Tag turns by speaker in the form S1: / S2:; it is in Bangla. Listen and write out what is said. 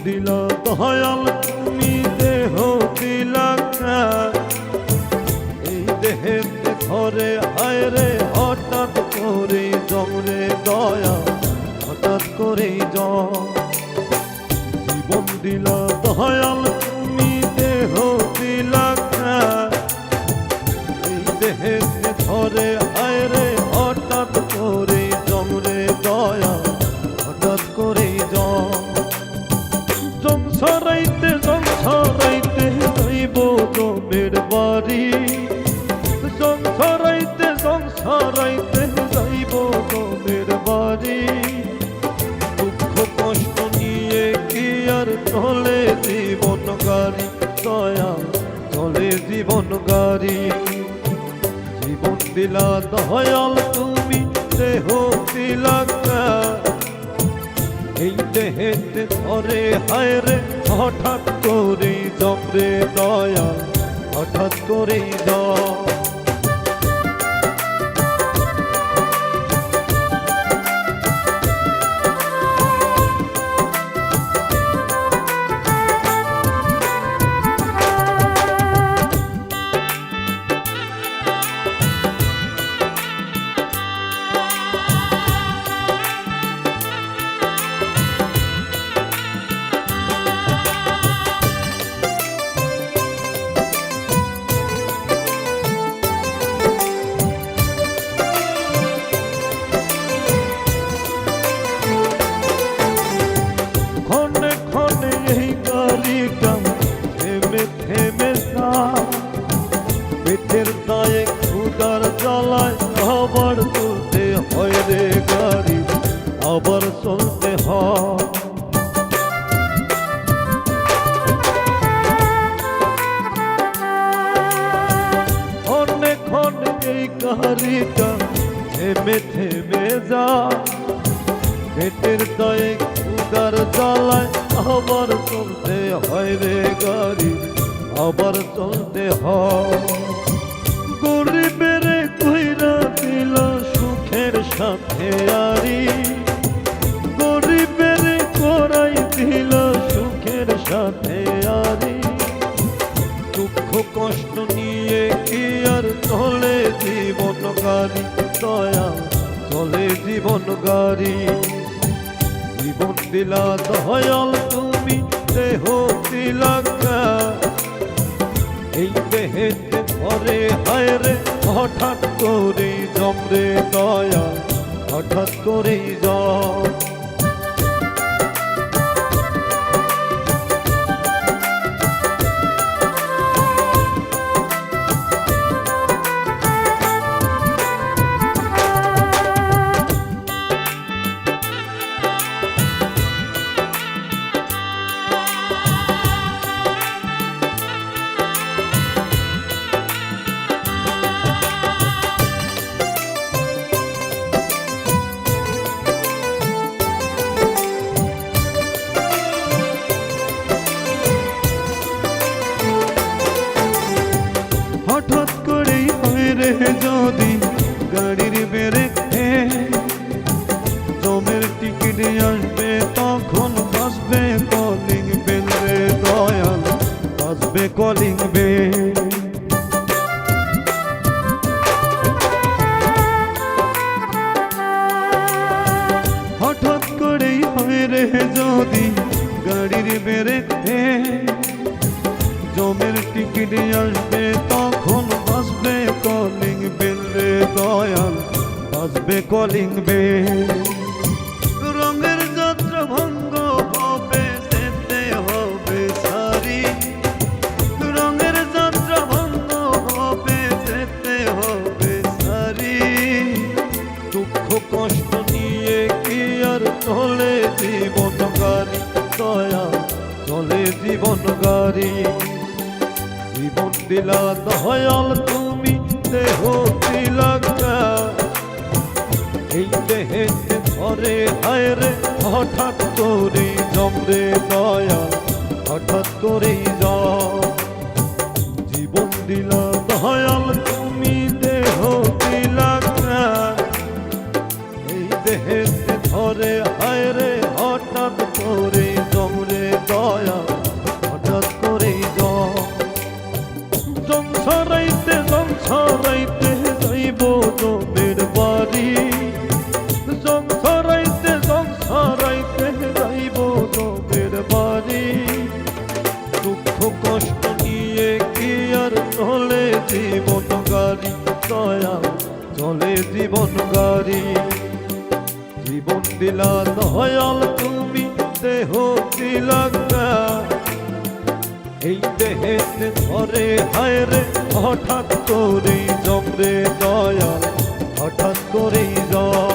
S1: দিলা দয়াল তুমি দেহ দিলা এই দেহেতে ঘরে হায় রে হঠাৎ করে জমরে দয়া হঠাৎ করে জীবন দিলা দয়াল তুমি দেহ দিলা এই দেহেতে ঘরে হায় রে হঠাৎ করে জমরে দয়া হঠাৎ করে সংসারাইতে যাইব জমের বাড়ি সংসারাইতে যাইব জমের বাড়ি দুঃখ কষ্ট নিয়ে কি আর চলে জীবন গাড়ি দয়া চলে জীবন গাড়ি জীবন দিলা দয়াল তুমি দেহ দিলা এই দেহেতে ধরে হায় রে হঠাৎ করে জমরে দয়া হঠাৎ করে পেটের দায়ে ক্ষুধার জ্বালায় আবার চলতে হয় রে গাড়ি আবার চলতে হয় অনেক অনেক এই গাড়িটা থেমে থেমে যা পেটের দায়ে ক্ষুধার জ্বালায় আবার চলতে হয় রে গাড়ি আবার চলতে হয় গরিবের কইরা দিল সুখের সাথে আরি গরিবের করাই দিল সুখের সাথে আরি দুঃখ কষ্ট নিয়ে কি আর চলে জীবন গাড়ি দয়া চলে জীবন গাড়ি জীবন দিলা দয়াল তুমি দেহ দিলা এই দেহেতে ঘরে হায় রে হঠাৎ করে জমরে দয়া হঠাৎ করে হঠাৎ করেই হয় রে যদি গাড়ির বেড়ে জমের টিকিট আসবে তখন বাজবে কলিং বেল রে দয়াল বাজবে কলিং বেল হঠাৎ করেই হয় রে যদি গাড়ির বেড়ে জমের টিকিট আসবে তখন বাজবে কলিং বেল রে দয়াল বাজবে কলিং বেল রঙের যাত্রা ভঙ্গ হবে যেতে হবে সারি রঙের যাত্রা ভঙ্গ হবে যেতে হবে সারি দুঃখ কষ্ট নিয়ে কি আর চলে জীবন গাড়ি দয়া চলে জীবন গাড়ি জীবন দিলা দয়াল তুমি দেহ দিলা এই দেহেতে ঘরে হায় রে হঠাৎ করে জমরে দয়া হঠাৎ করে জীবন দিলা দয়াল তুমি দেহ দিলা এই দেহেতে ঘরে হায় রে হঠাৎ করে জমরে দয়া দিলা দয়াল তুমি দেহ দিলাগা এই দেহেতে ধরে হায় রে হঠাৎ করে জমরে দয়াল হঠাৎ করে জম